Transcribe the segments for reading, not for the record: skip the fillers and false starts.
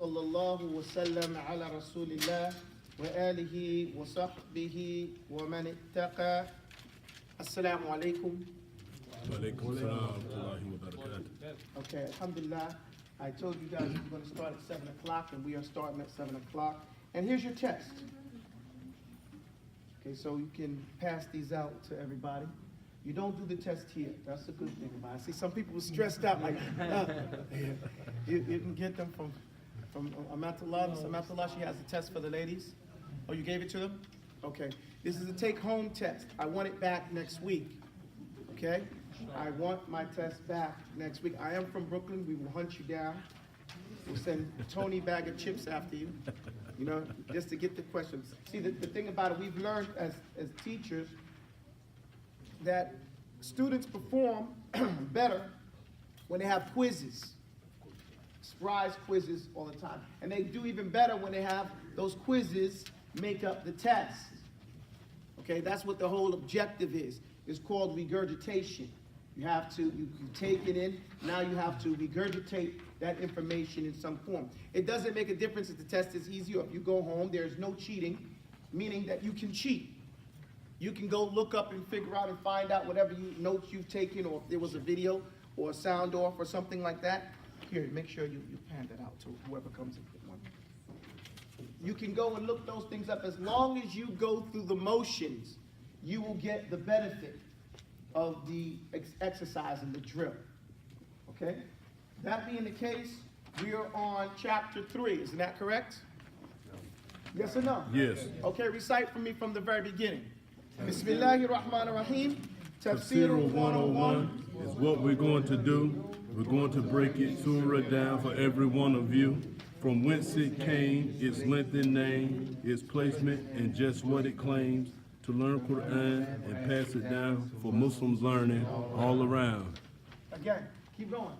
صلى الله وسلم على رسول الله وآله وصحبه ومن اتقى. Assalamu alaikum. Walaikum assalam wa rahmatullahi wa barakatuh. Okay, alhamdulillah. I told you guys we're going to start at 7 o'clock, and we are starting at 7 o'clock. And here's your test. Okay, so you can pass these out to everybody. You don't do the test here. That's a good thing about it. I see some people were stressed out like, you can get them from Amatullah. Amatullah, she has a test for the ladies. Oh, you gave it to them? Okay. This is a take-home test. I want it back next week. Okay? I want my test back next week. I am from Brooklyn. We will hunt you down. We'll send Tony a bag of chips after you, you know, just to get the questions. See, the thing about it, we've learned as teachers that students perform better when they have quizzes, surprise quizzes all the time. And they do even better when they have those quizzes make up the test. Okay, that's what the whole objective is. It's called regurgitation. You have to, you take it in, now you have to regurgitate that information in some form. It doesn't make a difference if the test is easy or if you go home, there's no cheating, meaning that you can cheat. You can go look up and figure out and find out whatever notes you've taken, or if there was a video or a sound off or something like that. Here, make sure you hand it out to whoever comes in with one. You can go and look those things up. As long as you go through the motions, you will get the benefit of the exercise and the drill. Okay? That being the case, we are on chapter 3. Isn't that correct? Yes or no? Yes. Okay, recite for me from the very beginning. Bismillahir Rahmanir Rahim. Tafseeru 101 is what we're going to do. We're going to break it surah down for every one of you, from whence it came, its length and name, its placement, and just what it claims, to learn Quran and pass it down for Muslims learning all around. Again, keep going.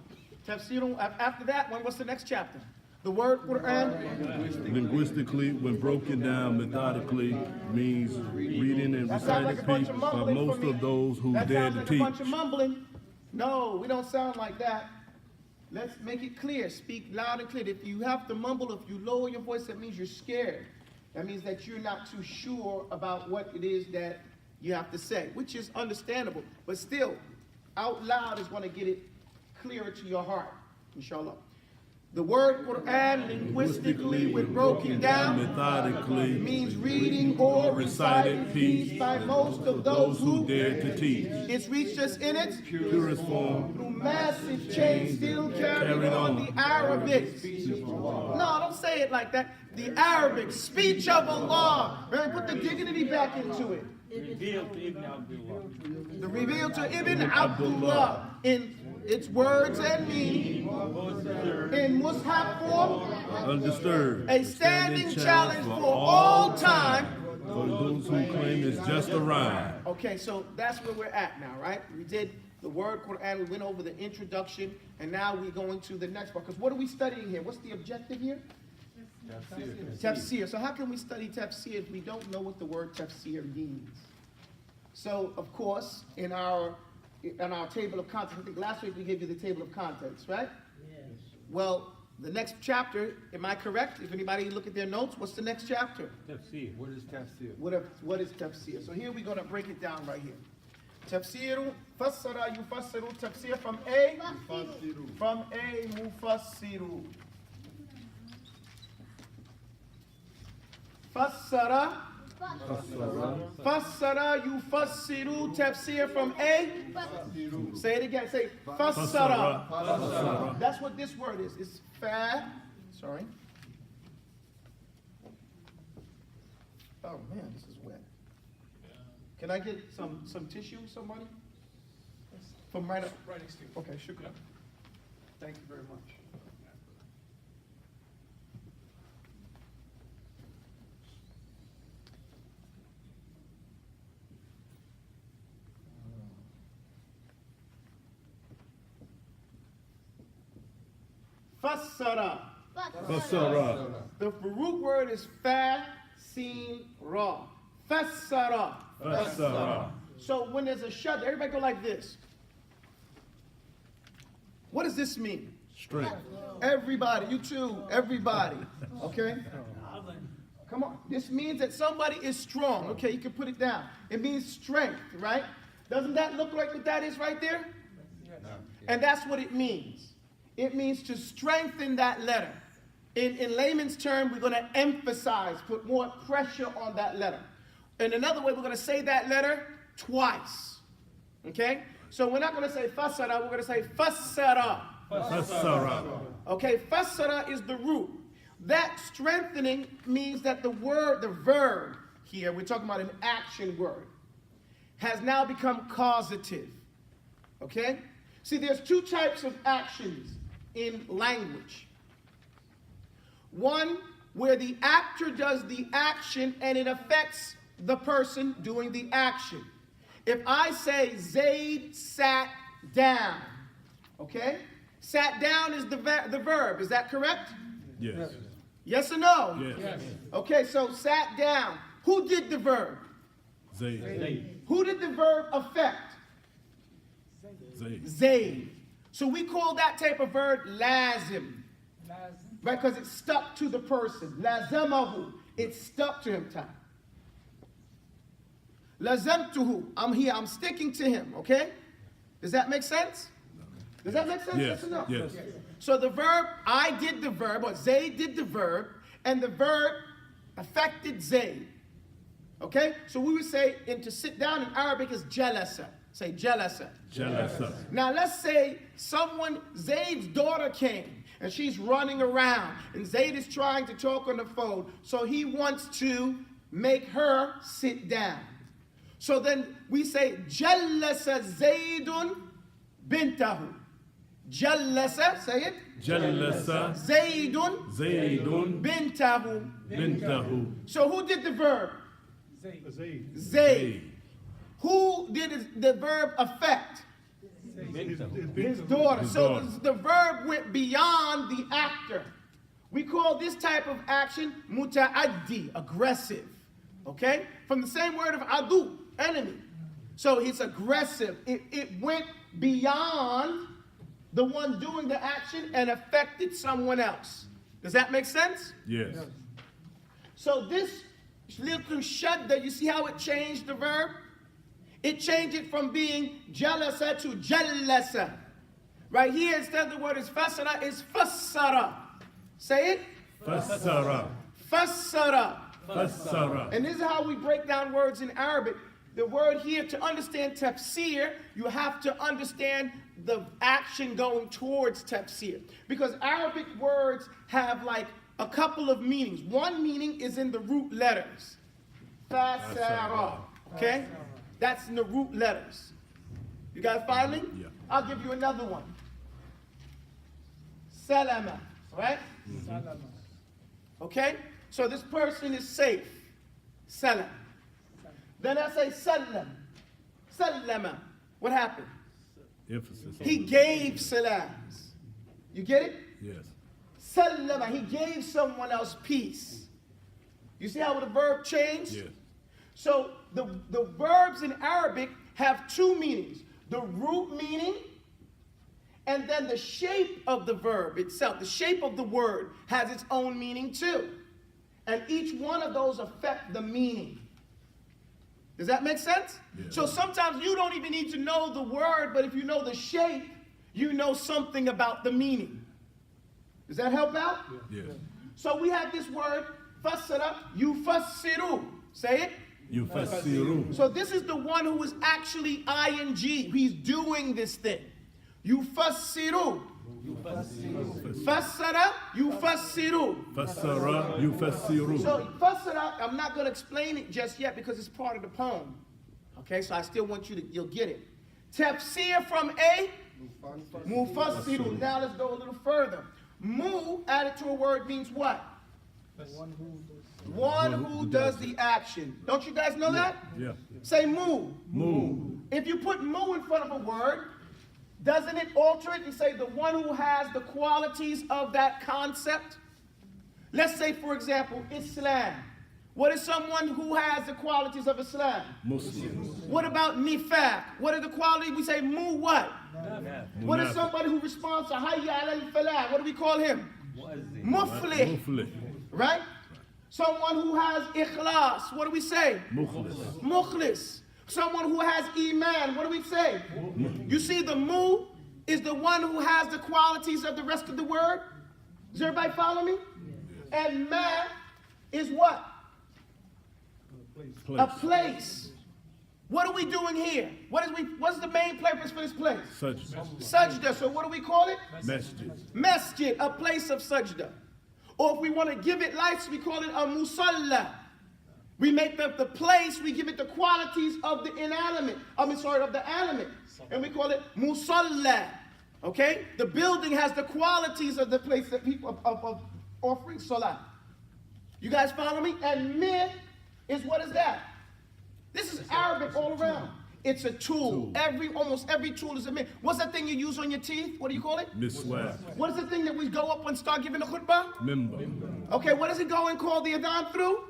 Tafseeru, after that one, what's the next chapter? The word Quran? Linguistically, when broken down methodically, means reading and reciting by most of those who dare to like teach. A bunch of mumbling. No, we don't sound like that. Let's make it clear. Speak loud and clear. If you have to mumble, if you lower your voice, that means you're scared. That means that you're not too sure about what it is that you have to say, which is understandable. But still, out loud is going to get it clearer to your heart, inshallah. The word Quran, linguistically, when broken down, methodically, means reading or recited piece by most of those who dare to teach. It's reached us in its Purest form, through massive chains still carried on the Arabic. No, don't say it like that. The Arabic speech of Allah. Right? Put the dignity back into it. Revealed to Ibn Abdullah. The revealed to Ibn Abdullah in its words and meaning, in Mus'haf form, undisturbed, a standing challenge for all time. For those who claim it's just a rhyme. Okay, so that's where we're at now, right? We did the word Quran, we went over the introduction, and now we're going to the next part. Because what are we studying here? What's the objective here? Tafseer. So how can we study Tafseer if we don't know what the word Tafseer means? So, of course, in our table of contents, I think last week we gave you the table of contents, right? Yes. Well, the next chapter, am I correct? If anybody look at their notes, what's the next chapter? Tafseer. What is Tafseer? What is Tafseer? So here we're going to break it down right here. Tafseeru, fassara yufassiru, Tafseer from A? Mufassiru. From A, Mufassiru. Fassara. Fassara yufassiru, Tafseer from A? Say it again. Say fassara. That's what this word is. It's fa. Sorry. Oh man, this is wet. Can I get some tissue, somebody? From right up. Right next to you. Okay, shukran. Thank you very much. Fassara. Fassara. The root word is fa, sin, ra. Fassara. Fassara. So when there's a shad, everybody go like this. What does this mean? Strength. Everybody, you too, everybody. Okay? Come on. This means that somebody is strong. Okay, you can put it down. It means strength, right? Doesn't that look like what that is right there? And that's what it means. It means to strengthen that letter. In layman's term, we're going to emphasize, put more pressure on that letter. In another way, we're going to say that letter twice. Okay? So we're not going to say fassara, we're going to say fassara. Fassara. Okay, fassara is the root. That strengthening means that the word, the verb here, we're talking about an action word, has now become causative. Okay? See, there's two types of actions in language. One, where the actor does the action and it affects the person doing the action. If I say Zayd sat down, okay? Sat down is the verb, is that correct? Yes. Yes or no? Yes. Okay, so sat down. Who did the verb? Zayd. Who did the verb affect? Zayd. Zayd. So we call that type of verb lazim. Right, because it stuck to the person. Lazamahu. It stuck to him. Lazamtuhu. I'm here. I'm sticking to him. Okay? Does that make sense? Does that make sense? Yes. Yes or no? Yes. So the verb, I did the verb, or Zayd did the verb, and the verb affected Zayd. Okay? So we would say, and to sit down in Arabic is jalasa. Say jalasa. Jalasa. Now let's say Zayd's daughter came, and she's running around, and Zayd is trying to talk on the phone, so he wants to make her sit down. So then we say, Jallasa Zaydun bintahu. Jallasa, say it. Jalasa. Zaydun Zaydun. bintahu. Bintahu. So who did the verb? Zayd. Zayd. Who did the verb affect? His daughter. His So daughter. the verb went beyond the actor. We call this type of action muta'addi, aggressive. Okay? From the same word of adu, enemy. So it's aggressive. It went beyond the one doing the action and affected someone else. Does that make sense? Yes. So this little shadda, you see how it changed the verb? It changed it from being jalasa to jallasa. Right here, instead of the word is fassara, is fassara. Say it. Fassara. Fassara. Fassara. And this is how we break down words in Arabic. The word here, to understand tafseer, you have to understand the action going towards tafseer. Because Arabic words have like a couple of meanings. One meaning is in the root letters. Fassara. Okay? That's in the root letters. You guys finally? Yeah. I'll give you another one. Salama. Right? Okay? So this person is safe. Salam. Then I say salam. Salama. What happened? Emphasis. He gave salams. You get it? Yes. Salama. He gave someone else peace. You see how the verb changed? Yes. So the verbs in Arabic have two meanings. The root meaning and then the shape of the verb itself. The shape of the word has its own meaning too. And each one of those affect the meaning. Does that make sense? Yeah. So sometimes you don't even need to know the word, but if you know the shape, you know something about the meaning. Does that help out? Yes. So we have this word, fassara, yufassiru. Say it. Yufassiru. So this is the one who is actually ing. He's doing this thing. Yufassiru. Fassara, yufassiru. Fassara. Yufassiru. So fassara, I'm not going to explain it just yet because it's part of the poem. Okay, so I still want you'll get it. Tafseer from a mufassiru. Now let's go a little further. Mu added to a word means what? One who does the action. Don't you guys know that? Yeah. Say mu. Mu. If you put mu in front of a word, doesn't it alter it and say the one who has the qualities of that concept? Let's say, for example, Islam. What is someone who has the qualities of Islam? Muslim. What about nifaq? What are the qualities? We say mu what? What is somebody who responds to hayya ala al-falah? What do we call him? Muflih. Muflih. Right? Someone who has ikhlas. What do we say? Mukhlis. Mukhlis. Someone who has iman. What do we say? You see, the mu is the one who has the qualities of the rest of the word. Does everybody follow me? And ma is what? A place. What are we doing here? What's the main purpose for this place? Sajda. So what do we call it? Masjid. Masjid, a place of sajda. Or if we want to give it life, we call it a musalla. We make the place, we give it the qualities of the inanimate. of the animate. And we call it musalla. Okay? The building has the qualities of the place that people of offering salah. You guys follow me? And mih is what is that? This is Arabic all around. It's a tool. Almost every tool is a mih. What's that thing you use on your teeth? What do you call it? Miswak. What is the thing that we go up and start giving the khutbah? Member. Okay, what does it go and call the adhan through?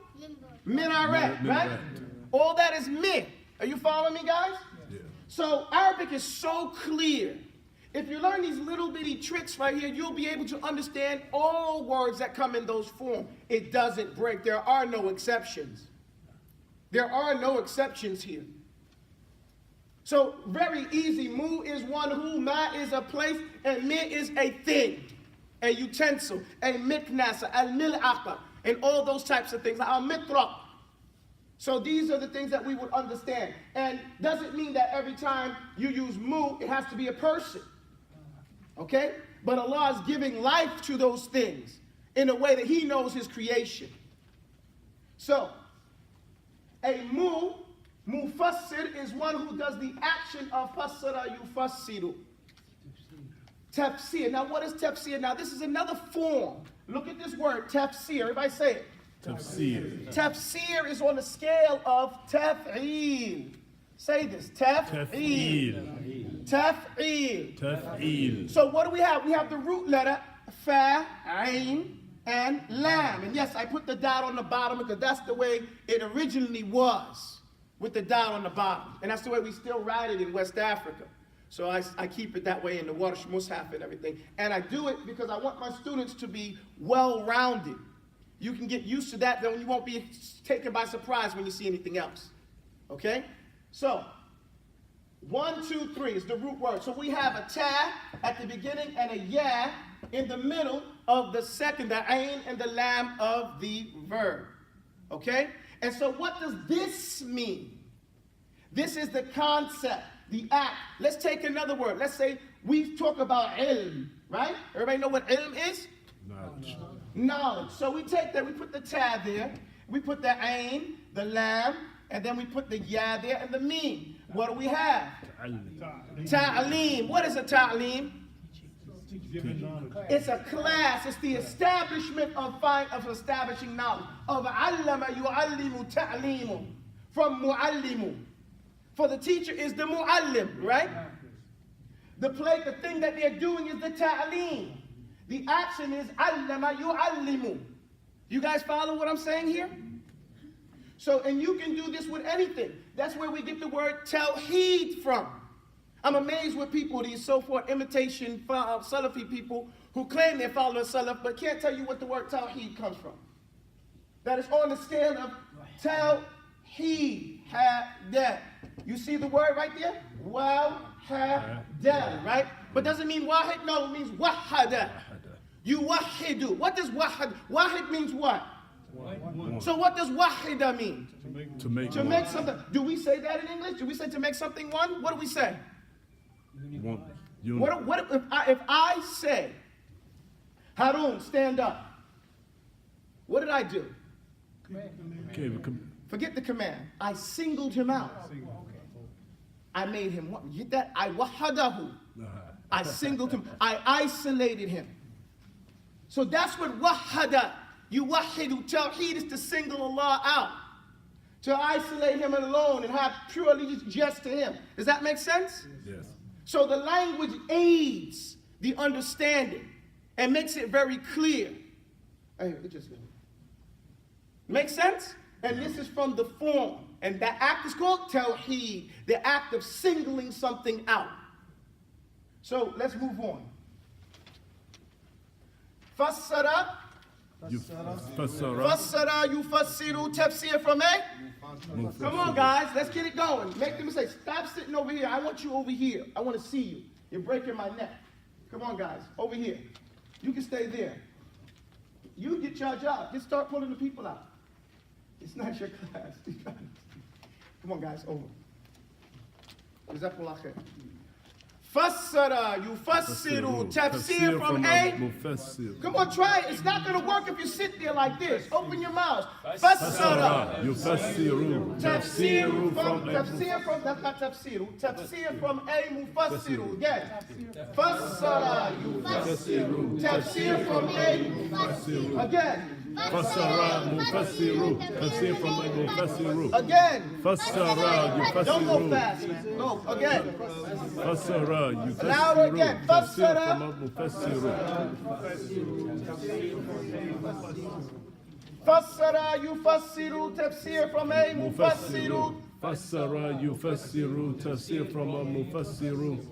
Minaret, right? All that is mih. Are you following me, guys? Yeah. So Arabic is so clear. If you learn these little bitty tricks right here, you'll be able to understand all words that come in those forms. It doesn't break. There are no exceptions. There are no exceptions here. So very easy. Mu is one who, ma is a place, and mi is a thing, a utensil, a miknasa, a mil'aqa, and all those types of things, al mitraq. So these are the things that we would understand. And doesn't mean that every time you use mu, it has to be a person. Okay? But Allah is giving life to those things in a way that He knows His creation. So, a mufassir is one who does the action of fassara yufassiru. Tafseer. Now what is tafseer? Now this is another form. Look at this word, tafseer. Everybody say it. Tafseer. Tafseer is on the scale of taf'eel. Say this, taf'eel. Taf'eel. Taf'eel. So what do we have? We have the root letter, fa, ayn, and lam. And yes, I put the dot on the bottom because that's the way it originally was, with the dot on the bottom. And that's the way we still write it in West Africa. So I keep it that way in the Warsh Mushaf and everything. And I do it because I want my students to be well-rounded. You can get used to that, then you won't be taken by surprise when you see anything else. Okay? So, 1, 2, 3 is the root word. So we have a ta at the beginning and a ya in the middle of the second, the ayn and the lam of the verb. Okay? And so what does this mean? This is the concept, the act. Let's take another word. Let's say we talk about ilm, right? Everybody know what ilm is? Knowledge. Knowledge. So we take that, we put the ta there, we put the ayn, the lam, and then we put the ya there and the mim. What do we have? Ta'aleem. What is a ta'aleem? It's a class. It's the establishment of establishing knowledge. Of allama yu'allimu ta'leemu. From mu'allimu. For the teacher is the mu'allim, right? The thing that they're doing is the ta'aleem. The action is allama yu'allimu. You guys follow what I'm saying here? So, and you can do this with anything. That's where we get the word tawheed from. I'm amazed with people, these so-called imitation Salafi people who claim they're following Salaf, but can't tell you what the word tawheed comes from. That is on the scale of tawheed, ha-da. You see the word right there? Wa-ha-da, right? But doesn't mean wahid, no, it means wahada. You wahidu. What does wahid? Wahid means what? One. So what does wahida mean? To make something. Do we say that in English? Do we say to make something one? What do we say? One. What if I say, Harun, stand up? What did I do? Forget the command. I singled him out. I made him what? You get that? I wahadahu. I singled him. I isolated him. So that's what wahada. You wahidu. Tawheed is to single Allah out. To isolate Him alone and have pure allegiance just to Him. Does that make sense? Yes. So the language aids the understanding and makes it very clear. Make sense? And this is from the form. And that act is called tawheed, the act of singling something out. So let's move on. Fassara. Fassara yufassiru tafseer from A. Come on, guys, let's get it going. Make the mistake. Stop sitting over here. I want you over here. I want to see you. You're breaking my neck. Come on, guys, over here. You can stay there. You get your job. Just start pulling the people out. It's not your class. Come on, guys, over. Jazakallah khair. Fassara yufassiru tafseer from A. Come on, try it. It's not going to work if you sit there like this. Open your mouths. Fassara yufassiru tafseeru from tafseer from, that's not tafseeru. Tafseer from A mufassiru. Again. Fassara yufassiru tafseer from A mufassiru. Again. Fassara mufassiru tafseer from A mufassiru. Again. Fassara yufassiru. Don't go fast. No, again. Fassara yufassiru Louder again. tafseer Fassara. from A mufassiru. Fassara yufassiru tafseer from A mufassiru. Fassara yufassiru tafseer from A mufassiru.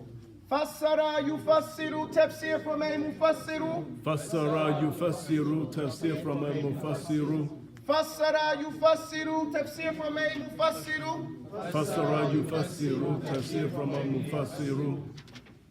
Fassara yufassiru tafseer from A mufassiru. Fassara yufassiru tafseer from A mufassiru. Fassara yufassiru tafseer from A mufassiru. Fassara yufassiru tafseer from A mufassiru.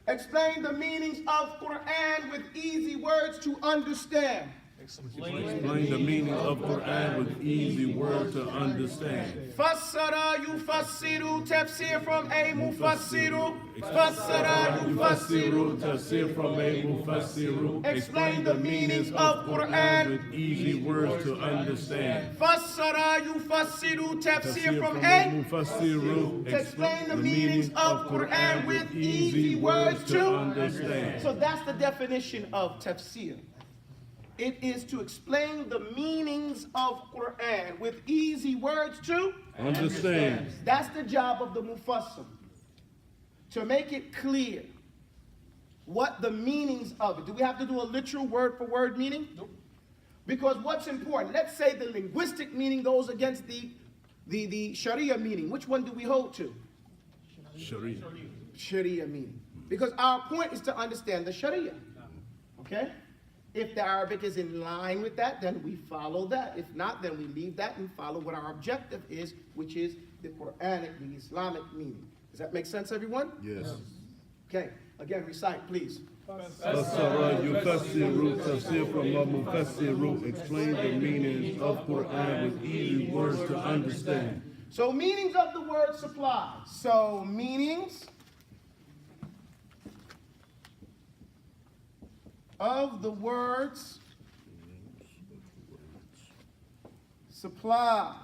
Explain the meanings of Quran with easy words to understand. Explain the meaning of Quran with easy words to understand. Fassara yufassiru tafseer from A mufassiru. Fassara yufassiru. Tafseer from A mufassiru. Explain the meanings of Quran with easy words to understand. Fassara yufassiru tafseer from A A. mufassiru. Explain the meanings of Quran with easy words to to understand. So that's the definition of tafsir. It is to explain the meanings of Quran with easy words to Understand. That's the job of the mufassir. To make it clear what the meanings of it. Do we have to do a literal word for word meaning? Nope. Because what's important? Let's say the linguistic meaning goes against the Sharia meaning. Which one do we hold to? Sharia. Sharia meaning. Because our point is to understand the Sharia. Okay? If the Arabic is in line with that, then we follow that. If not, then we leave that and follow what our objective is, which is the Quranic, the Islamic meaning. Does that make sense, everyone? Yes. Okay. Again, recite, please. Fassara yufassiru tafseer from A mufassiru. Explain the meanings of Quran with easy words to understand. So meanings of the word supply. So meanings of the words supply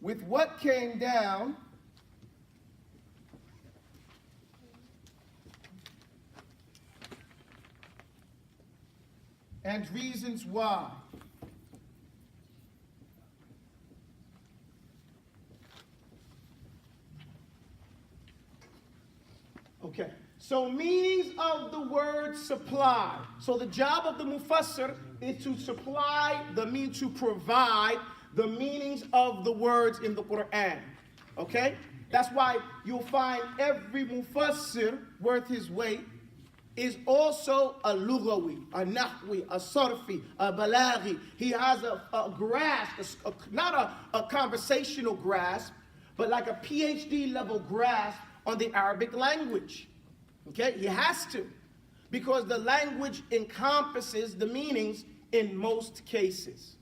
with what came down and reasons why. Okay. So meanings of the word supply. So the job of the mufassir is to supply to provide the meanings of the words in the Quran. Okay? That's why you'll find every mufassir worth his weight is also a lughawi, a nahwi, a sarfi, a balaghi. He has a grasp, not a conversational grasp, but like a PhD level grasp on the Arabic language. Okay, he has to, because the language encompasses the meanings in most cases.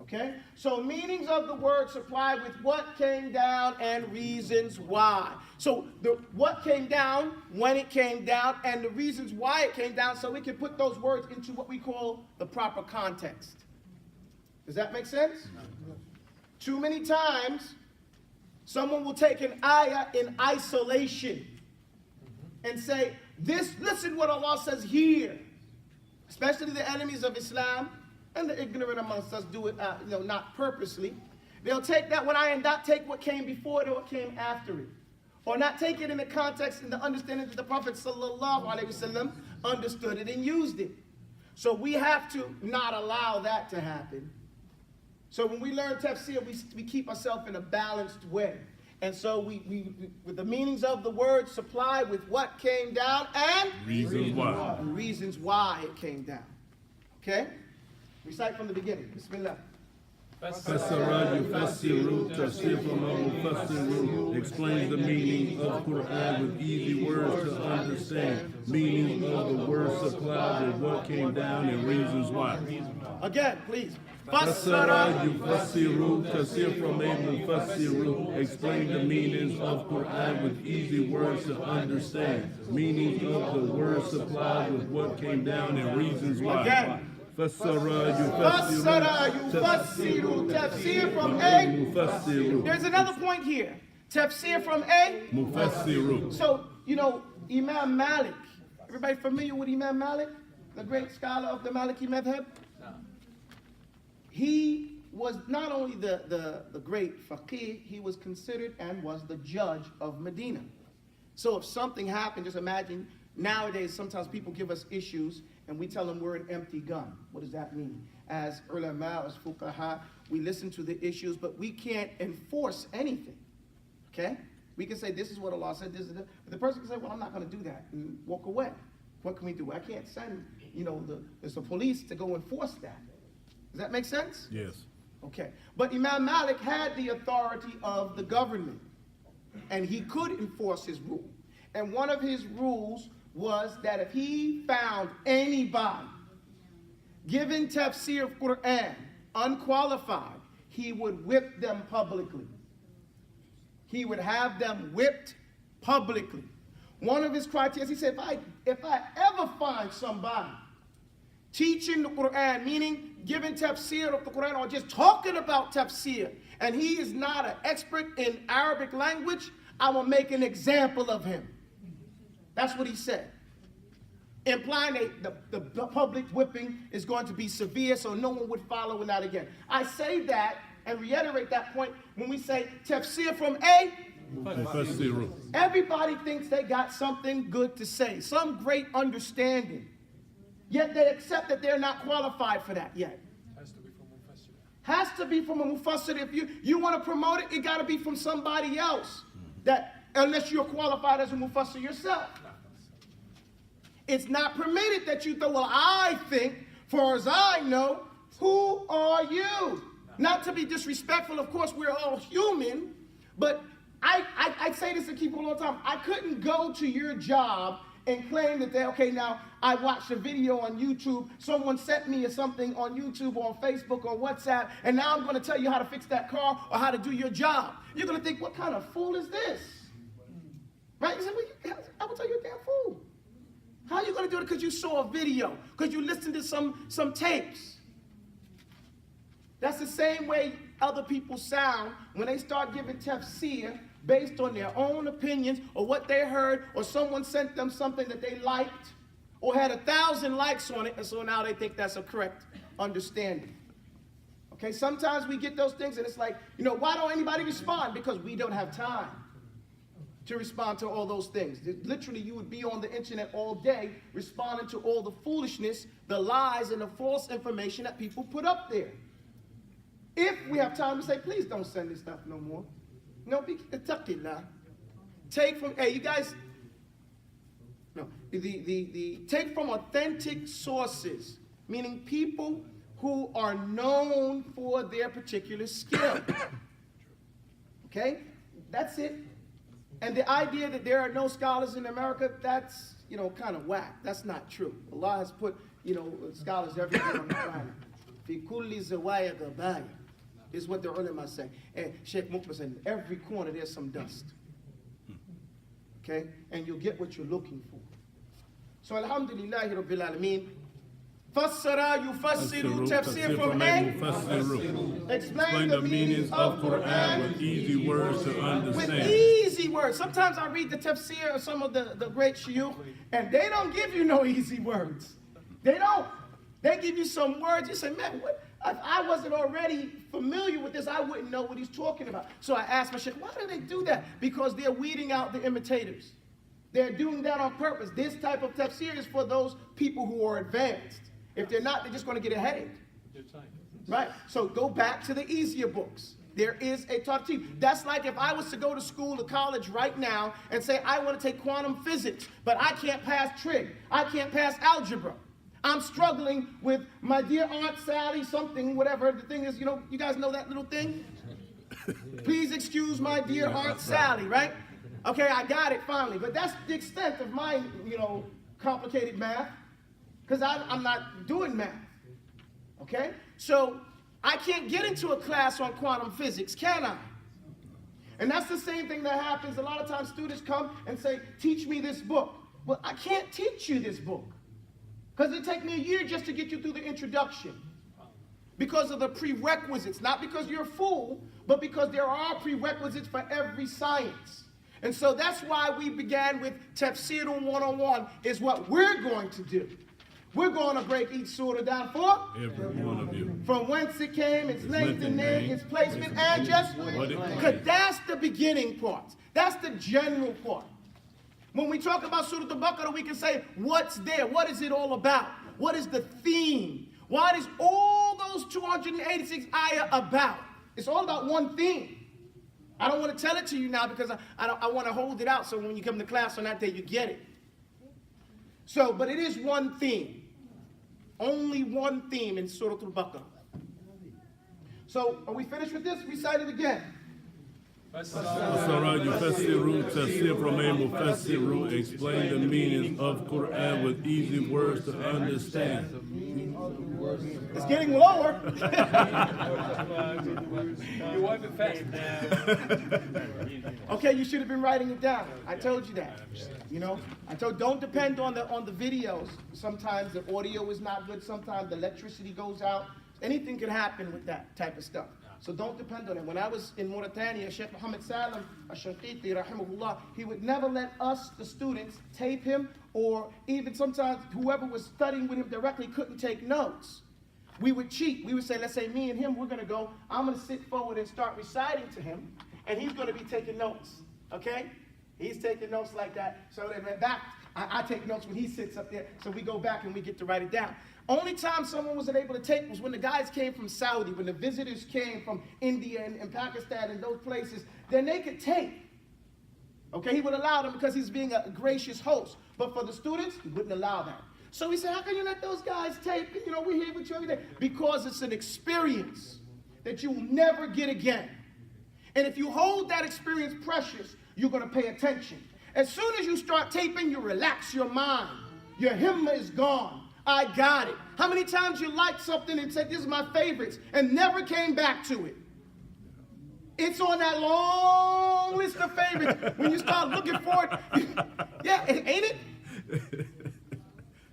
Okay, so meanings of the word supply with what came down and reasons why. So the what came down, when it came down, and the reasons why it came down, so we can put those words into what we call the proper context. Does that make sense? Too many times, someone will take an ayah in isolation and say, listen what Allah says here. Especially the enemies of Islam and the ignorant amongst us do it, not purposely. They'll take that one ayah and not take what came before it or what came after it. Or not take it in the context and the understanding that the Prophet ﷺ understood it and used it. So we have to not allow that to happen. So when we learn tafsir, we keep ourselves in a balanced way. And so we with the meanings of the word supply with what came down and reasons why it came down. Okay? Recite from the beginning. Bismillah. Tafseeru, Tafseer from Tafseeru, explains the meaning of Quran with easy words to understand. Meaning of the word supplied with what came down and reasons why. Again, please. Tafseeru, Tafseer from Tafseeru, explain the meanings of Quran with easy words to understand. Meaning of the word supplied with what came down and reasons why. Again. Yufassiru, Tafsir from A. There's another point here. Tafsir from A. Mufassiru. So, Imam Malik. Everybody familiar with Imam Malik? The great scholar of the Maliki Madhab? He was not only the great faqih, he was considered and was the judge of Medina. So if something happened, just imagine, nowadays sometimes people give us issues and we tell them we're an empty gun. What does that mean? As ulama, as fuqaha, we listen to the issues, but we can't enforce anything. Okay? We can say, this is what Allah said, this is it. But the person can say, well, I'm not going to do that, and walk away. What can we do? I can't send, the police to go enforce that. Does that make sense? Yes. Okay. But Imam Malik had the authority of the government, and he could enforce his rule. And one of his rules was that if he found anybody giving tafsir of Quran unqualified, he would whip them publicly. He would have them whipped publicly. One of his criteria, he said, if I ever find somebody teaching the Quran, meaning giving tafsir of the Quran or just talking about tafsir, and he is not an expert in Arabic language, I will make an example of him. That's what he said. Implying the public whipping is going to be severe, so no one would follow in that again. I say that and reiterate that point when we say tafsir from A. Everybody thinks they got something good to say, some great understanding. Yet they accept that they're not qualified for that yet. Has to be from a mufassir. If you want to promote it, it got to be from somebody else. That unless you're qualified as a mufassir yourself. It's not permitted that you throw, well, I think, far as I know, who are you? Not to be disrespectful, of course, we're all human, but I say this to people all the time. I couldn't go to your job and claim that now I watched a video on YouTube, someone sent me something on YouTube or on Facebook or WhatsApp, and now I'm going to tell you how to fix that car or how to do your job. You're going to think, what kind of fool is this? Right? You say, well, I will tell you a damn fool. How are you going to do it? Because you saw a video, because you listened to some tapes. That's the same way other people sound when they start giving tafsir based on their own opinions or what they heard, or someone sent them something that they liked or had 1,000 likes on it, and so now they think that's a correct understanding. Okay, sometimes we get those things and it's like, why don't anybody respond? Because we don't have time to respond to all those things. Literally, you would be on the internet all day responding to all the foolishness, the lies, and the false information that people put up there. If we have time to say, please don't send this stuff no more. Take from, you guys, take from authentic sources, meaning people who are known for their particular skill. Okay? That's it. And the idea that there are no scholars in America, that's, kind of whack. That's not true. Allah has put, scholars everywhere on the planet. Fi kulli zawaya gabaya is what the ulama say. And Shaykh Mukba said, in every corner there's some dust. Okay? And you'll get what you're looking for. So alhamdulillahi rabbil alameen. Fassara yufassiru tafsir from A. Explain the meanings of Quran with easy words to understand. With easy words. Sometimes I read the tafsir of some of the great shuyukh, and they don't give you no easy words. They don't. They give you some words. You say, man, what? If I wasn't already familiar with this, I wouldn't know what he's talking about. So I asked my Shaykh, why do they do that? Because they're weeding out the imitators. They're doing that on purpose. This type of tafsir is for those people who are advanced. If they're not, they're just going to get a headache. Right? So go back to the easier books. There is a tartib. That's like if I was to go to school or college right now and say, I want to take quantum physics, but I can't pass trig. I can't pass algebra. I'm struggling with my dear Aunt Sally, something, whatever. The thing is, you guys know that little thing? Please excuse my dear Aunt Sally, right? Okay, I got it finally. But that's the extent of my, complicated math, because I'm not doing math. Okay? So I can't get into a class on quantum physics, can I? And that's the same thing that happens. A lot of times students come and say, teach me this book. Well, I can't teach you this book, because it take me a year just to get you through the introduction. Because of the prerequisites, not because you're a fool, but because there are prerequisites for every science. And so that's why we began with Tafseeru 101, is what we're going to do. We're going to break each surah down for Every one of you. from whence it came, its length and name, its placement, and just what it because that's the beginning part. That's the general part. When we talk about Surah Al-Baqarah, we can say, what's there? What is it all about? What is the theme? What is all those 286 ayah about? It's all about one thing. I don't want to tell it to you now because I want to hold it out so when you come to class on that day, you get it. So, but it is one theme. Only one theme in Surah Al-Baqarah. So, are we finished with this? Recite it again. Surah Tafseeru, Tafseer from a Mufassiru, explain the meanings of Quran with easy words to understand. It's getting lower. You wipe it fast. Okay, you should have been writing it down. I told you that. Don't depend on the videos. Sometimes the audio is not good. Sometimes the electricity goes out. Anything can happen with that type of stuff. So don't depend on it. When I was in Mauritania, Shaykh Muhammad Salam, Shaykh, rahimahullah, he would never let us, the students, tape him, or even sometimes whoever was studying with him directly couldn't take notes. We would cheat. We would say, let's say me and him, we're going to go, I'm going to sit forward and start reciting to him, and he's going to be taking notes, okay? He's taking notes like that. So then back, I take notes when he sits up there, so we go back and we get to write it down. Only time someone was able to take was when the guys came from Saudi, when the visitors came from India and Pakistan and those places, then they could take. Okay, he would allow them because he's being a gracious host. But for the students, he wouldn't allow that. So he said, how can you let those guys tape? We're here with you every day. Because it's an experience that you will never get again. And if you hold that experience precious, you're going to pay attention. As soon as you start taping, you relax your mind. Your himmah is gone. I got it. How many times you liked something and said, this is my favorites, and never came back to it? It's on that long list of favorites. When you start looking for it, yeah, ain't it?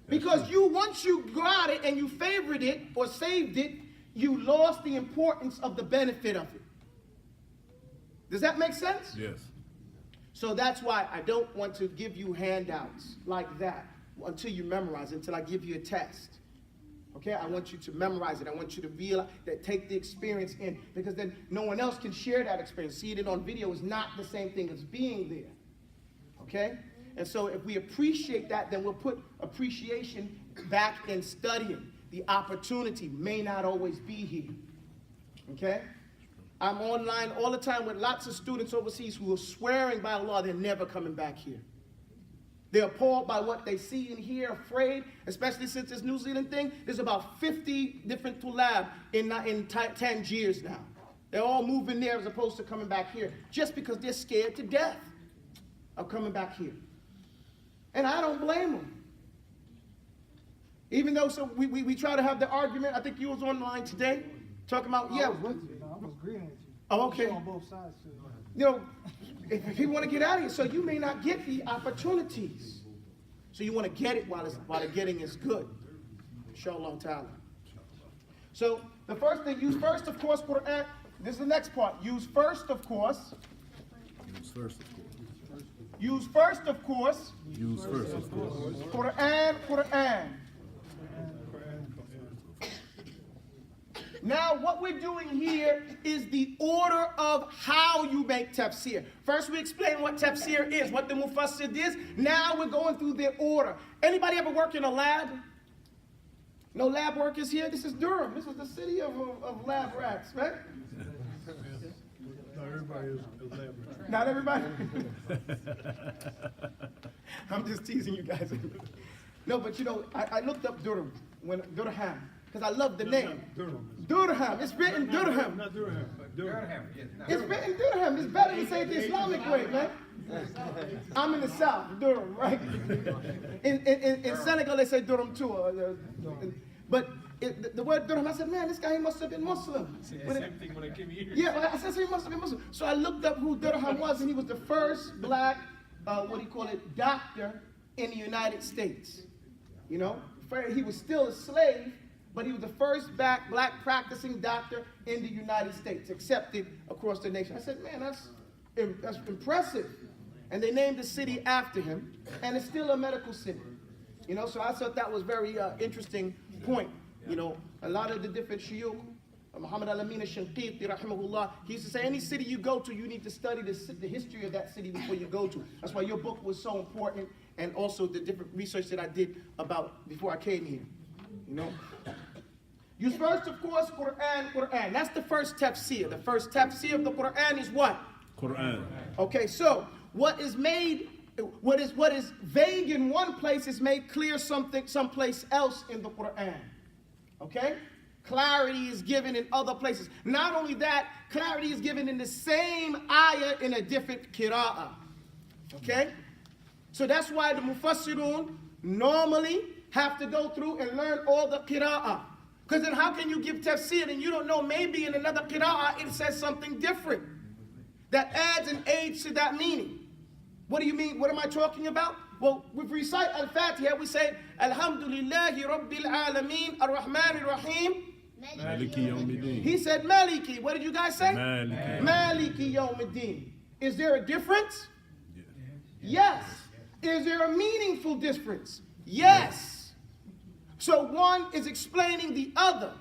Because once you got it and you favored it or saved it, you lost the importance of the benefit of it. Does that make sense? Yes. So that's why I don't want to give you handouts like that until you memorize it, until I give you a test. Okay, I want you to memorize it. I want you to realize that, take the experience in, because then no one else can share that experience. Seeing it on video is not the same thing as being there. Okay? And so if we appreciate that, then we'll put appreciation back in studying. The opportunity may not always be here. Okay? I'm online all the time with lots of students overseas who are swearing by Allah they're never coming back here. They're appalled by what they see and hear, afraid, especially since this New Zealand thing. There's about 50 different tulab in Tangiers now. They're all moving there as opposed to coming back here, just because they're scared to death of coming back here. And I don't blame them. Even though we try to have the argument, I think you was online today, talking about, I was with you. I was agreeing with you. Oh, okay. On both sides too. If you want to get out of here, so you may not get the opportunities. So you want to get it while the getting is good. Inshallah ta'ala. So the first thing, use first, of course, Quran. This is the next part. Use first, of course. Use first, of course. Use first, of course. Use first, of course. Quran. Now, what we're doing here is the order of how you make tafsir. First, we explain what tafsir is, what the mufassir is. Now, we're going through their order. Anybody ever work in a lab? No lab workers here? This is Durham. This is the city of lab rats, right? Not everybody is lab. Not everybody. I'm just teasing you guys. No, but you know, I looked up Durham, Durham, because I love the name. Durham. Durham. It's written Durham. Not Durham. Durham. It's written Durham. It's better to say it the Islamic way, man. I'm in the South, Durham, right? In Senegal, they say Durham too. But the word Durham, I said, man, this guy he must have been Muslim. Same thing when I came here. Yeah, I said, so he must have been Muslim. So I looked up who Durham was, and he was the first black, doctor in the United States. You know, he was still a slave, but he was the first black practicing doctor in the United States, accepted across the nation. I said, man, that's impressive. And they named the city after him, and it's still a medical city. You know, so I thought that was very interesting point. You know, a lot of the different shuyukh, Muhammad al-Amin al-Shanqiti, rahimahullah, he used to say, any city you go to, you need to study the history of that city before you go to. That's why your book was so important, and also the different research that I did about before I came here. You know? Use first, of course, Quran. That's the first tafsir. The first tafsir of the Quran is what? Quran. Okay, so what is vague in one place is made clear someplace else in the Quran. Okay? Clarity is given in other places. Not only that, clarity is given in the same ayah in a different qira'ah. Okay? So that's why the mufassirun normally have to go through and learn all the qira'ah. Because then how can you give tafsir and you don't know, maybe in another qira'ah it says something different that adds and aids to that meaning. What do you mean? What am I talking about? Well, we recite Al-Fatiha, we say, Alhamdulillahi Rabbil Alameen, Ar-Rahman Ar-Rahim. Maliki Yawmiddin. He said Maliki. What did you guys say? Maliki. Maliki Yawmiddin. Is there a difference? Yes. Is there a meaningful difference? Yes. So one is explaining the other.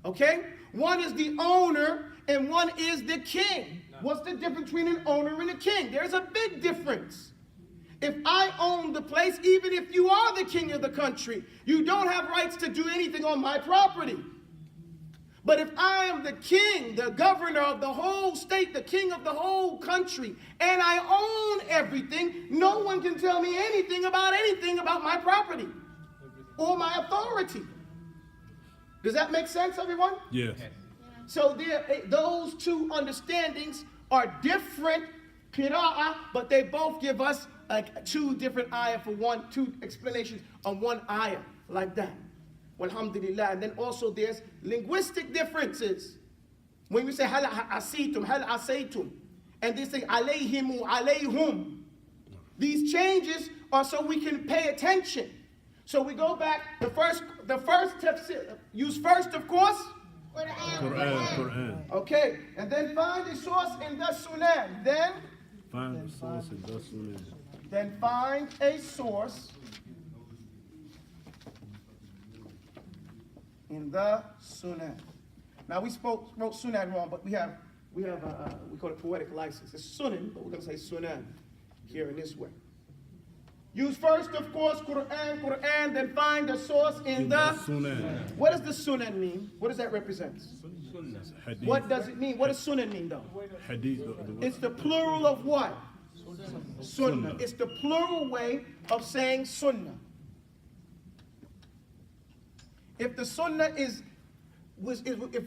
Okay? One is the owner and one is the king. What's the difference between an owner and a king? There's a big difference. If I own the place, even if you are the king of the country, you don't have rights to do anything on my property. But if I am the king, the governor of the whole state, the king of the whole country, and I own everything, no one can tell me anything about my property or my authority. Does that make sense, everyone? Yes. So those two understandings are different qira'ah, but they both give us two different ayah two explanations on one ayah, like that. Alhamdulillah. And then also there's linguistic differences. When we say hal asaytum, and they say alayhimu, alayhum. These changes are so we can pay attention. So we go back, the first tafsir, use first, of course. Quran. Okay, and then find a source in the Sunan. Find the source in the Sunan. Then find a source in the Sunan. Now we wrote Sunan wrong, but we call it poetic license. It's Sunan, but we're going to say Sunan here in this way. Use first, of course, Quran, then find a source in the Sunan. What does the Sunan mean? What does that represent? Hadith. What does it mean? What does Sunan mean, though? Hadith. It's the plural of what? Sunnah. It's the plural way of saying Sunnah. If the Sunnah if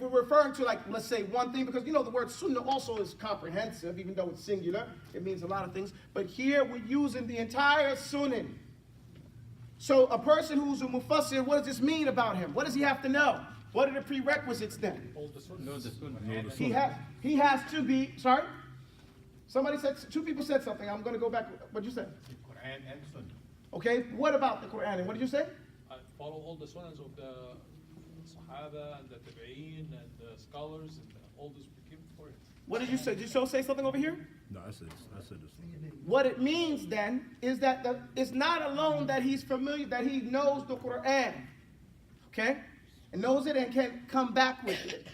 we're referring to, like, let's say one thing, because you know the word Sunnah also is comprehensive, even though it's singular, it means a lot of things. But here we're using the entire Sunan. So a person who's a mufassir, what does this mean about him? What does he have to know? What are the prerequisites then? He has to be, sorry? Two people said something. I'm going to go back. What'd you say? Quran and Sunnah. Okay, what about the Quran? And what did you say? Follow all the sunnahs of the Sahaba and the Tabi'een and the scholars and all those who came before it. What did you say? Did you say something over here? No, I said this. What it means then is that it's not alone that he's familiar, that he knows the Quran, okay? And knows it and can come back with it.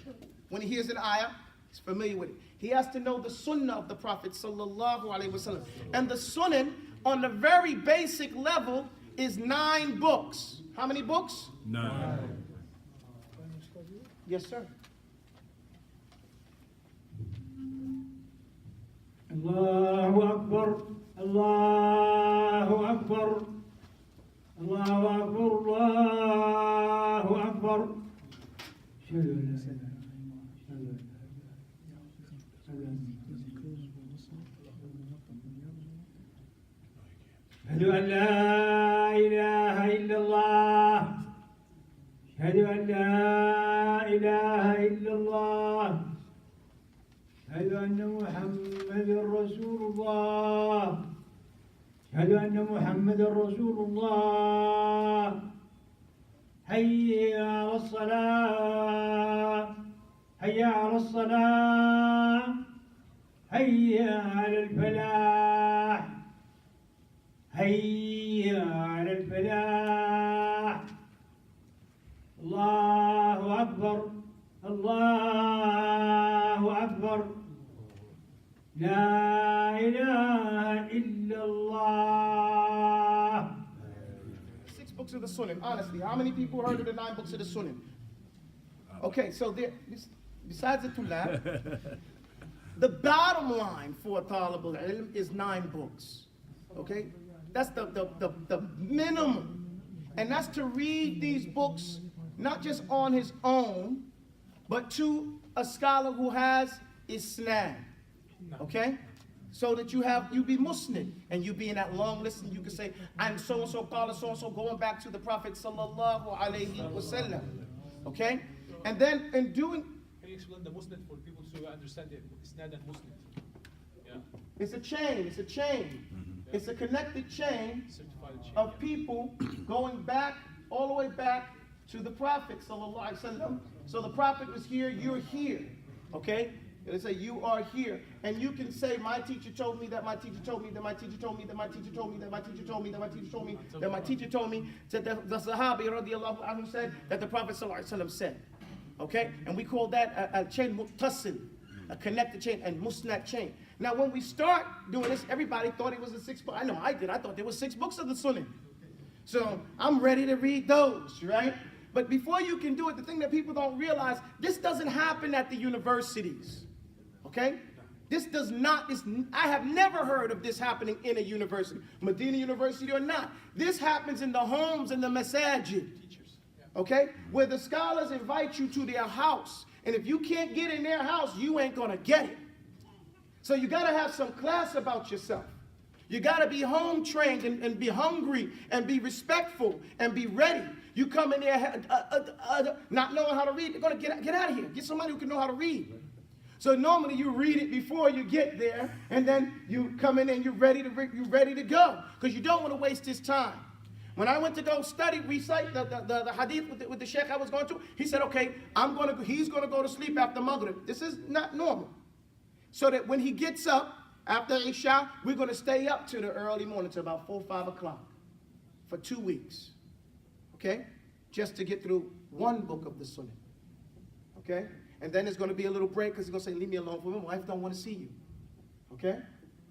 When he hears an ayah, he's familiar with it. He has to know the sunnah of the Prophet sallallahu alaihi wasallam. And the sunnah, on the very basic level, is 9 books. How many books? 9. Yes, sir. الله أكبر الله أكبر الله أكبر الله أكبر أشهد أن لا إله إلا الله أشهد أن لا إله إلا الله أشهد أن محمدا رسول الله أشهد أن محمدا رسول الله حي على الصلاة حي على الصلاة حي على الفلاح حي على الفلاح الله أكبر الله أكبر لا إله إلا الله. 6 books of the Sunnah. Honestly, how many people heard of the 9 books of the Sunnah? Okay, so there, besides the tulab, the bottom line for Talib al-Ilm is 9 books. Okay? That's the minimum. And that's to read these books not just on his own, but to a scholar who has Isnad. Okay? So that you be Muslim, and you be in that long list, and you can say, I'm so-and-so, so-and-so, going back to the Prophet sallallahu alayhi wasallam. Okay? And then in doing... Can you explain the Muslim for people to understand it? Isnad and Muslim. Yeah. It's a chain. It's a connected chain Certified chain, of people going back, all the way back to the Prophet sallallahu alaihi wasallam. So the Prophet was here, you're here. Okay? They say you are here. And you can say, my teacher told me that my teacher told me that my teacher told me that my teacher told me that my teacher told me that my teacher told me that my teacher told me that the Sahabi radiallahu anhu said that the Prophet sallallahu alaihi wasallam said. Okay? And we call that a chain muttasil, a connected chain, and musnad chain. Now when we start doing this, everybody thought it was a 6 book. I know I did. I thought there was 6 books of the Sunnah. So I'm ready to read those, right? But before you can do it, the thing that people don't realize, this doesn't happen at the universities. Okay? This does not, I have never heard of this happening in a university, Medina University or not. This happens in the homes and the masajid. Okay? Where the scholars invite you to their house. And if you can't get in their house, you ain't gonna get it. So you gotta have some class about yourself. You gotta be home trained and be hungry and be respectful and be ready. You come in there not knowing how to read, you're gonna get out of here. Get somebody who can know how to read. So normally you read it before you get there, and then you come in and you're ready to go, because you don't want to waste this time. When I went to go recite the hadith with the Shaykh I was going to, he said, okay, he's gonna go to sleep after Maghrib. This is not normal. So that when he gets up after Isha, we're gonna stay up to the early morning, to about 4 or 5 o'clock for 2 weeks. Okay? Just to get through 1 book of the Sunnah. Okay? And then there's going to be a little break, because he's going to say, leave me alone, for my wife don't want to see you. Okay?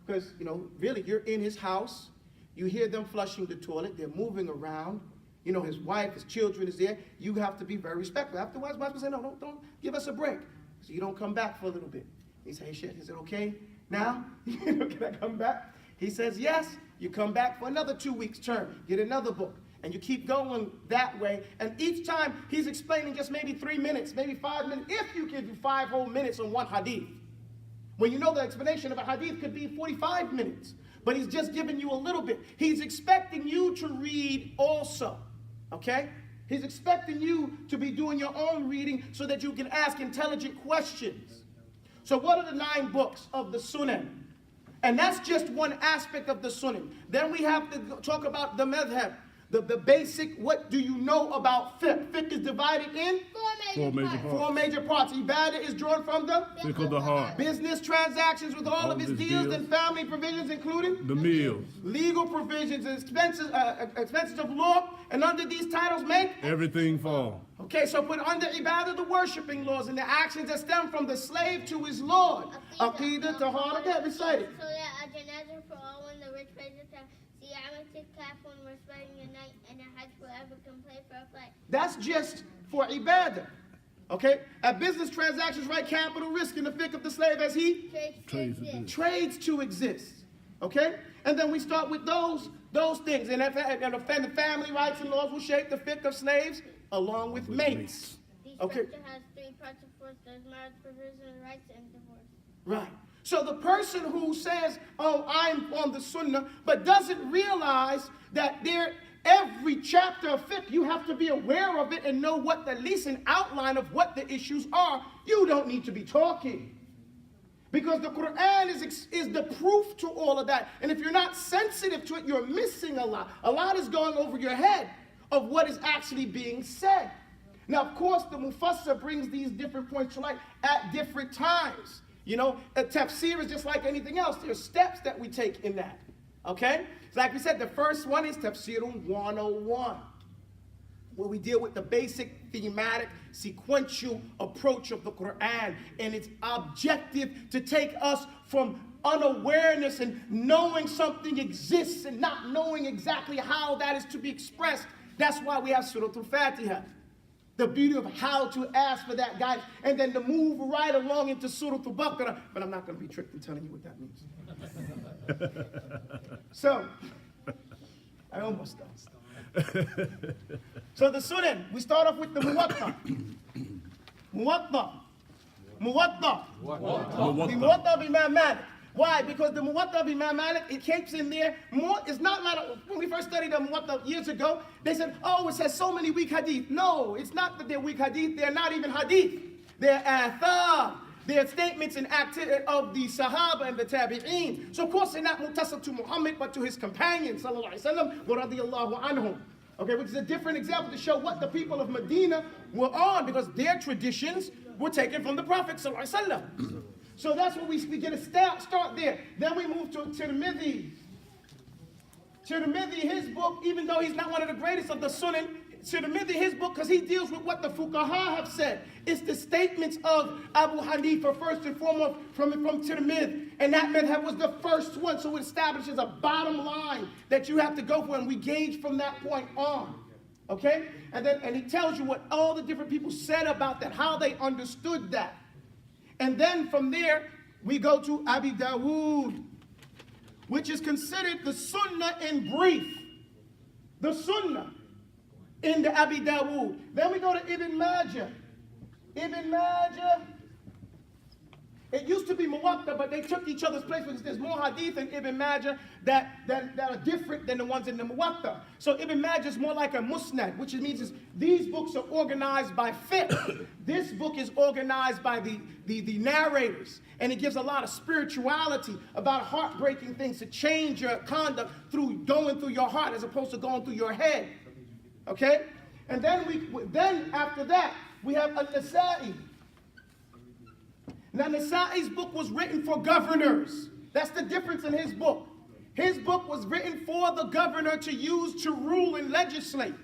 Because, really, you're in his house. You hear them flushing the toilet. They're moving around. His wife, his children is there. You have to be very respectful. Afterwards, wife will say, no, don't give us a break. So you don't come back for a little bit. He said, hey, shit, is it okay now? Can I come back? He says, yes. You come back for another 2 weeks term. Get another book. And you keep going that way. And each time he's explaining just maybe 3 minutes, maybe 5 minutes, if you give you 5 whole minutes on one hadith. When you know the explanation of a hadith could be 45 minutes. But he's just giving you a little bit. He's expecting you to read also. Okay? He's expecting you to be doing your own reading so that you can ask intelligent questions. So what are the 9 books of the Sunnah? And that's just one aspect of the Sunnah. Then we have to talk about the madhab. The basic, what do you know about fiqh? Fiqh is divided in 4 major parts. 4 major parts. Ibadah is drawn from the Fiqh of the heart. business transactions with all of its deals and family provisions, including The meals. legal provisions and expenses of law. And under these titles make Everything fall. Okay, so put under ibadah the worshiping laws and the actions that stem from the slave to his Lord. Aqidah, tahara, recite it. So that a janazah for all when the rich praise Siyamatic Kafun was spending a night and a Hajj forever can play for a flight. That's just for ibadah. Okay? At business transactions, right? Capital risk in the fiqh of the slave as he trades to exist. Okay? And then we start with those things. And the family rights and laws will shape the fiqh of slaves along with mates. The Okay? structure has three parts of force. There's marriage, provision, rights, and divorce. Right. So the person who says, oh, I'm on the sunnah, but doesn't realize that every chapter of fiqh, you have to be aware of it and know what at least an outline of what the issues are. You don't need to be talking. Because the Quran is the proof to all of that. And if you're not sensitive to it, you're missing a lot. A lot is going over your head of what is actually being said. Now, of course, the Mufassir brings these different points to light at different times. You know, a tafsir is just like anything else. There's steps that we take in that. Okay? So like we said, the first one is Tafseeru 101, where we deal with the basic thematic, sequential approach of the Quran and its objective to take us from unawareness and knowing something exists and not knowing exactly how that is to be expressed. That's why we have Surah Al-Fatiha. The beauty of how to ask for that guidance, and then to move right along into Surah Al-Baqarah. But I'm not going to be tricked in telling you what that means. So, I almost done. So the Sunan, we start off with the Muwatta. The Muwatta of Imam Malik. Why? Because the Muwatta of Imam Malik, it keeps in there more. It's not like when we first studied the Muwatta years ago, they said, oh, it says so many weak hadith. No, it's not that they're weak hadith. They're not even hadith. They're athar. They're statements and activity of the Sahaba and the Tabi'een. So of course they're not mutasal to Muhammad, but to his companions, sallallahu alaihi wasallam, wa radiyallahu anhum. Okay, which is a different example to show what the people of Medina were on, because their traditions were taken from the Prophet, sallallahu alaihi wasallam. So that's what we get a start there. Then we move to Tirmidhi. Tirmidhi, his book, even though he's not one of the greatest of the Sunan, Tirmidhi, his book, because he deals with what the Fuqaha have said. It's the statements of Abu Hanifa, first and foremost, from Tirmidhi. And that madhab was the first one, so it establishes a bottom line that you have to go for, and we gauge from that point on. Okay? And he tells you what all the different people said about that, how they understood that. And then from there, we go to Abi Dawood, which is considered the Sunnah in brief. The Sunnah in the Abi Dawood. Then we go to Ibn Majah. Ibn Majah, it used to be Muwatta, but they took each other's place because there's more hadith in Ibn Majah that are different than the ones in the Muwatta. So Ibn Majah is more like a musnad, which means these books are organized by fiqh. This book is organized by the narrators, and it gives a lot of spirituality about heartbreaking things to change your conduct through going through your heart as opposed to going through your head. Okay? And then after that, we have An-Nasa'i. Now, Nasa'i's book was written for governors. That's the difference in his book. His book was written for the governor to use to rule and legislate.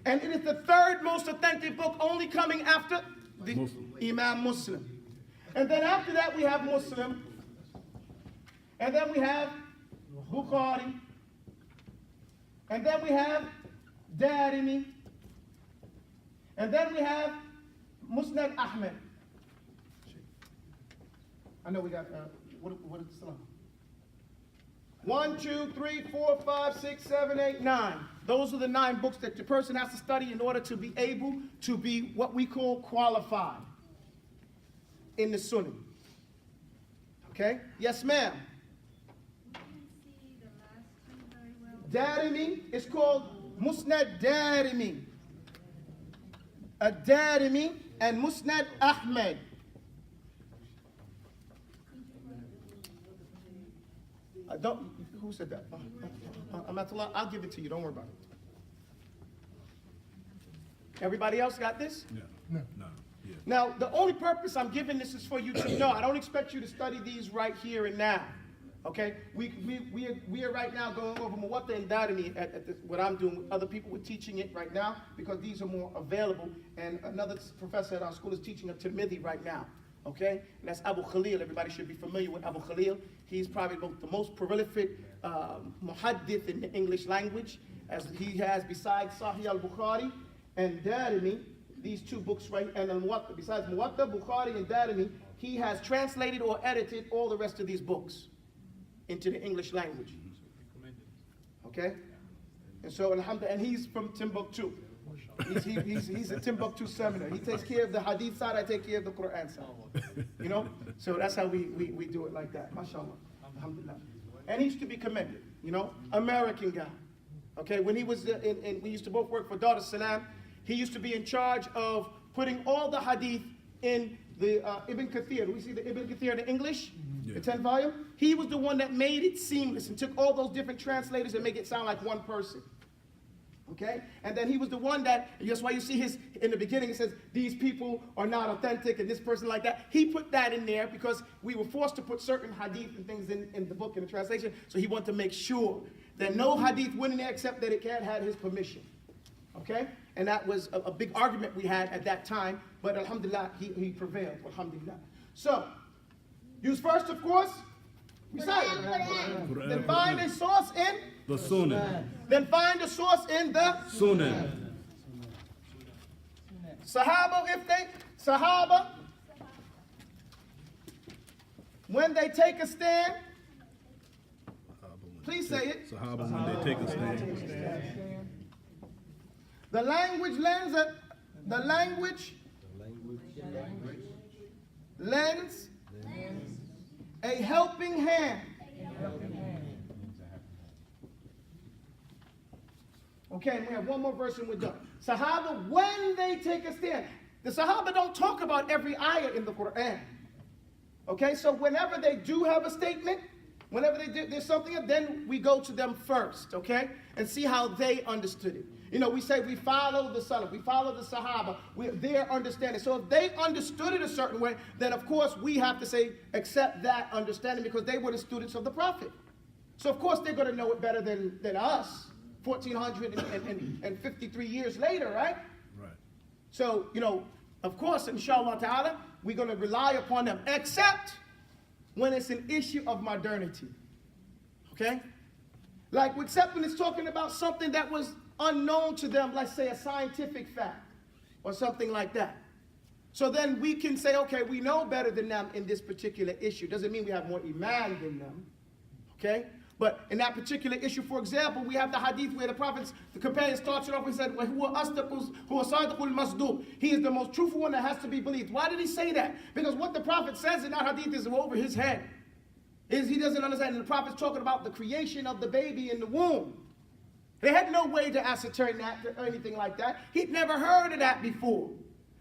And it is the third most authentic book, only coming after the Imam Muslim. And then after that, we have Muslim. And then we have Bukhari. And then we have Darimi. And then we have Musnad Ahmed. I know we got, what is the salam? 1, 2, 3, 4, 5, 6, 7, 8, 9. Those are the 9 books that the person has to study in order to be able to be what we call qualified in the Sunnah. Okay? Yes, ma'am. Darimi is called Musnad Darimi. Darimi and Musnad Ahmed. Who said that? I'll give it to you. Don't worry about it. Everybody else got this? No. Yeah. Now, the only purpose I'm giving this is for you to know. I don't expect you to study these right here and now. Okay? We are right now going over Muwatta and Darimi at what I'm doing. Other people were teaching it right now because these are more available. And another professor at our school is teaching a Tirmidhi right now. Okay? And that's Abu Khalil. Everybody should be familiar with Abu Khalil. He's probably the most prolific muhaddith in the English language, as he has, besides Sahih al-Bukhari and Darimi, these two books right, and al-Muwatta, besides Muwatta, Bukhari, and Darimi, he has translated or edited all the rest of these books into the English language. Okay? And so, alhamdulillah, and he's from Timbuktu. He's a Timbuktu seminary. He takes care of the hadith side, I take care of the Quran side. You know? So that's how we do it like that. MashaAllah. Alhamdulillah. And he's to be commended, you know? American guy. Okay, when he was we used to both work for Dar es Salaam, he used to be in charge of putting all the hadith in the Ibn Kathir. We see the Ibn Kathir in English, the 10th volume. He was the one that made it seamless and took all those different translators and make it sound like one person. Okay? And then he was the one that, that's why you see in the beginning it says, these people are not authentic and this person like that. He put that in there because we were forced to put certain hadith and things in the book, in the translation. So he wanted to make sure that no hadith went in there except that it can't have his permission. Okay? And that was a big argument we had at that time. But alhamdulillah, he prevailed. Alhamdulillah. So, use first, of course, recite. Quran. Then find a source in The Sunnah. Then find a source in the Sunnah. Sahaba, when they take a stand, please say it. Sahaba when they take a stand. The language lends a helping hand. Okay, and we have one more verse and we're done. Sahaba, when they take a stand. The Sahaba don't talk about every ayah in the Quran. Okay, so whenever they do have a statement, whenever there's something, then we go to them first, okay? And see how they understood it. You know, we say we follow the Salaf, we follow the Sahaba, their understanding. So if they understood it a certain way, then of course we have to say, accept that understanding because they were the students of the Prophet. So of course they're going to know it better than us, 1453 years later, right? Right. So, you know, of course, inshallah ta'ala, we're going to rely upon them, except when it's an issue of modernity. Okay? Like, except when it's talking about something that was unknown to them, let's say a scientific fact or something like that. So then we can say, okay, we know better than them in this particular issue. Doesn't mean we have more iman than them. Okay? But in that particular issue, for example, we have the hadith where the companion starts it off and said, he is the most truthful one that has to be believed. Why did he say that? Because what the Prophet says in that hadith is over his head. He doesn't understand. And the Prophet's talking about the creation of the baby in the womb. They had no way to ascertain that or anything like that. He'd never heard of that before.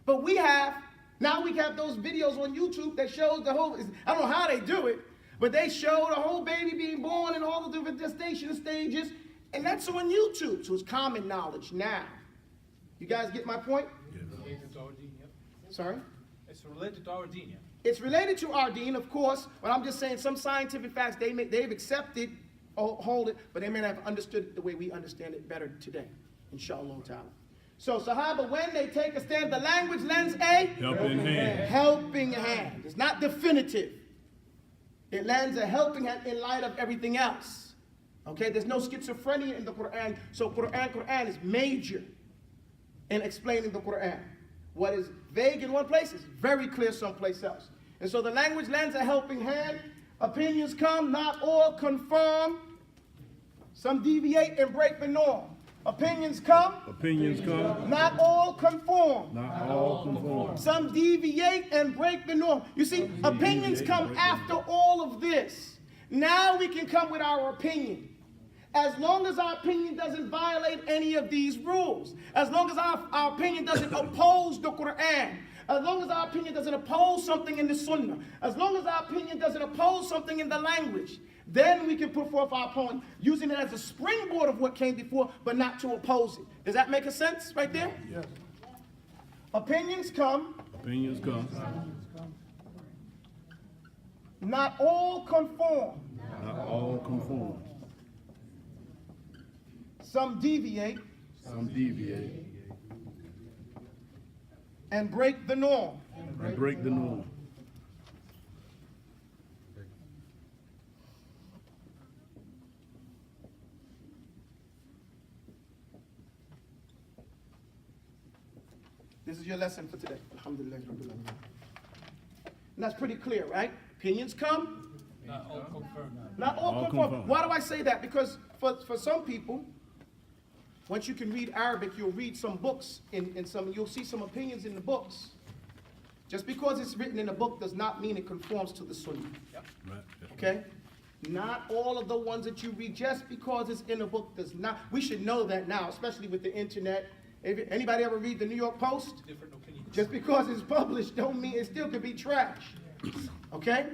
But we have. Now we have those videos on YouTube that shows the whole, I don't know how they do it, but they show the whole baby being born and all the different gestation stages, and that's on YouTube, so it's common knowledge now. You guys get my point? Related to our deen, yep. Sorry? It's related to our deen, yeah. It's related to our deen, of course, but I'm just saying some scientific facts they've accepted, hold it, but they may not have understood it the way we understand it better today, inshallah ta'ala. So Sahaba, when they take a stand, the language lends a Helping hand. helping hand. It's not definitive. It lends a helping hand in light of everything else. Okay, there's no schizophrenia in the Quran, so Quran is major in explaining the Quran. What is vague in one place is very clear someplace else. And so the language lends a helping hand. Opinions come, not all conform. Some deviate and break the norm. Opinions come, not all conform. Not all conform. Some deviate and break the norm. You see, opinions come after all of this. Now we can come with our opinion. As long as our opinion doesn't violate any of these rules. As long as our opinion doesn't oppose the Quran. As long as our opinion doesn't oppose something in the Sunnah. As long as our opinion doesn't oppose something in the language. Then we can put forth our point, using it as a springboard of what came before, but not to oppose it. Does that make a sense right there? Yes. Opinions come. Opinions come. Not all conform. Not all conform. Some deviate Some deviate and break the norm. and break the norm. is your lesson for today. Alhamdulillah. And that's pretty clear, right? Opinions come, Not all confirmed. not all All conform. confirmed. Why do I say that? Because for some people, once you can read Arabic, you'll read some books in some, you'll see some opinions in the books. Just because it's written in a book does not mean it conforms to the Sunnah. Right. Okay? Not all of the ones that you read just because it's in a book does not. We should know that now, especially with the internet. Anybody ever read the New York Post? Different opinions. Just because it's published don't mean it still could be trash. Okay?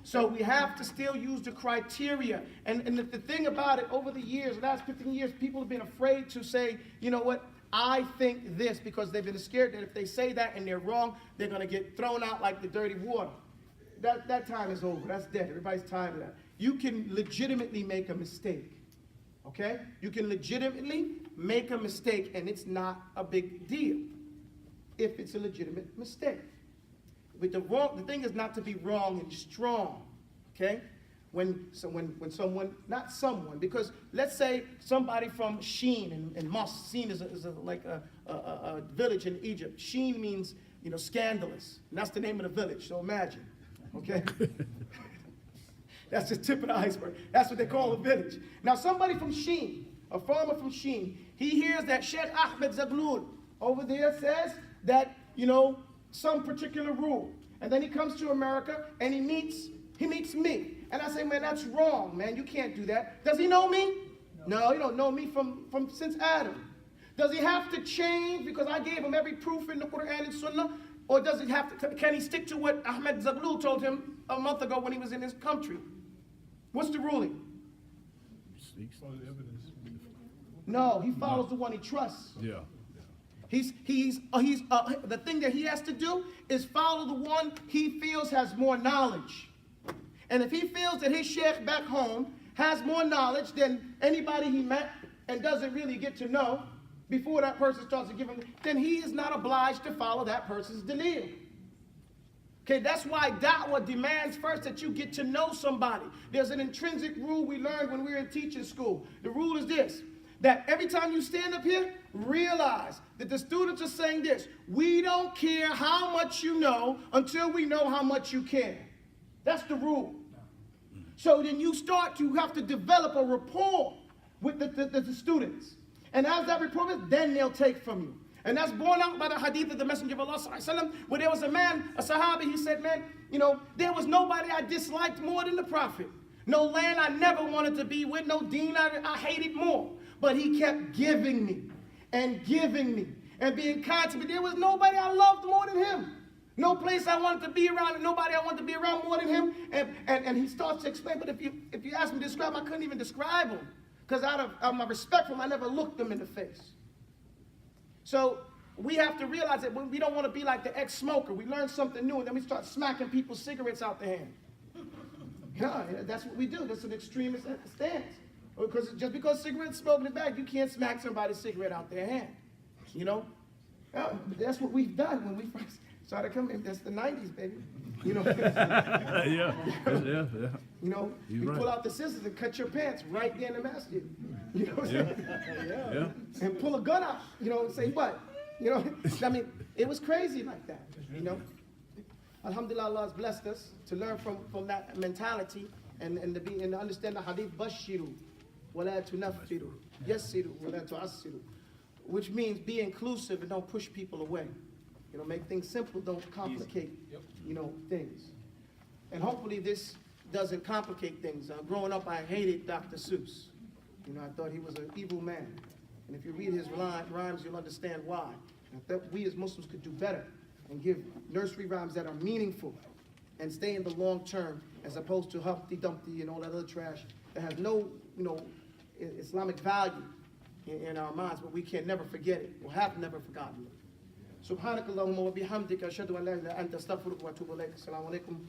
So we have to still use the criteria. And the thing about it, over the years, the last 15 years, people have been afraid to say, you know what, I think this, because they've been scared that if they say that and they're wrong, they're going to get thrown out like the dirty water. That time is over. That's dead. Everybody's tired of that. You can legitimately make a mistake. Okay? You can legitimately make a mistake, and it's not a big deal if it's a legitimate mistake. But the thing is not to be wrong and strong. Okay? When someone, not someone, because let's say somebody from Sheen and Mosque, Sheen is like a village in Egypt. Sheen means, you know, scandalous. And that's the name of the village, so imagine. Okay? That's the tip of the iceberg. That's what they call a village. Now somebody from Sheen, a farmer from Sheen, he hears that Shaykh Ahmed Zaghloul over there says that, you know, some particular rule. And then he comes to America and he meets me. And I say, man, that's wrong, man. You can't do that. Does he know me? No, he don't know me from since Adam. Does he have to change because I gave him every proof in the Quran and Sunnah? Or does he have to, can he stick to what Ahmed Zaghloul told him a month ago when he was in his country? What's the ruling? Follow the evidence. No, he follows the one he trusts. Yeah. The thing that he has to do is follow the one he feels has more knowledge. And if he feels that his sheikh back home has more knowledge than anybody he met and doesn't really get to know before that person starts to give him, then he is not obliged to follow that person's dalil. Okay, that's why da'wah demands first that you get to know somebody. There's an intrinsic rule we learned when we were in teaching school. The rule is this, that every time you stand up here, realize that the students are saying this: we don't care how much you know until we know how much you care. That's the rule. So then you start to have to develop a rapport with the students. And as that rapport is, then they'll take from you. And that's borne out by the hadith of the Messenger of Allah ﷺ, where there was a man, a Sahabi, he said, man, you know, there was nobody I disliked more than the Prophet. No land I never wanted to be with, no deen I hated more. But he kept giving me and being kind to me. There was nobody I loved more than him. No place I wanted to be around and nobody I wanted to be around more than him. And he starts to explain, but if you ask me to describe him, I couldn't even describe him. Because out of my respect for him, I never looked him in the face. So we have to realize that we don't want to be like the ex-smoker. We learn something new and then we start smacking people's cigarettes out their hand. Yeah, that's what we do. That's an extremist stance. Because just because cigarette smoking is bad, you can't smack somebody's cigarette out their hand. You know? That's what we've done when we first started coming. That's the 90s, baby. You know? Yeah. You know, You're you right. pull out the scissors and cut your pants right there in the masjid. You know what I'm saying? Yeah. And pull a gun out, you know, and say what? You know, I mean, it was crazy like that, you know. Alhamdulillah, Allah has blessed us to learn from that mentality and to understand the hadith, bashiru, wala tunaffiru, yassiru, wala tu'assiru, which means be inclusive and don't push people away. You know, make things simple, don't complicate, you know, things. And hopefully this doesn't complicate things. Growing up, I hated Dr. Seuss. You know, I thought he was an evil man. And if you read his rhymes, you'll understand why. I thought we as Muslims could do better and give nursery rhymes that are meaningful and stay in the long term as opposed to Humpty Dumpty and all that other trash that has no, you know, Islamic value in our minds, but we can never forget it or have never forgotten it. سبحانك اللهم وبحمدك أشهد أن لا إله إلا أنت أستغفرك وأتوب إليك. السلام عليكم.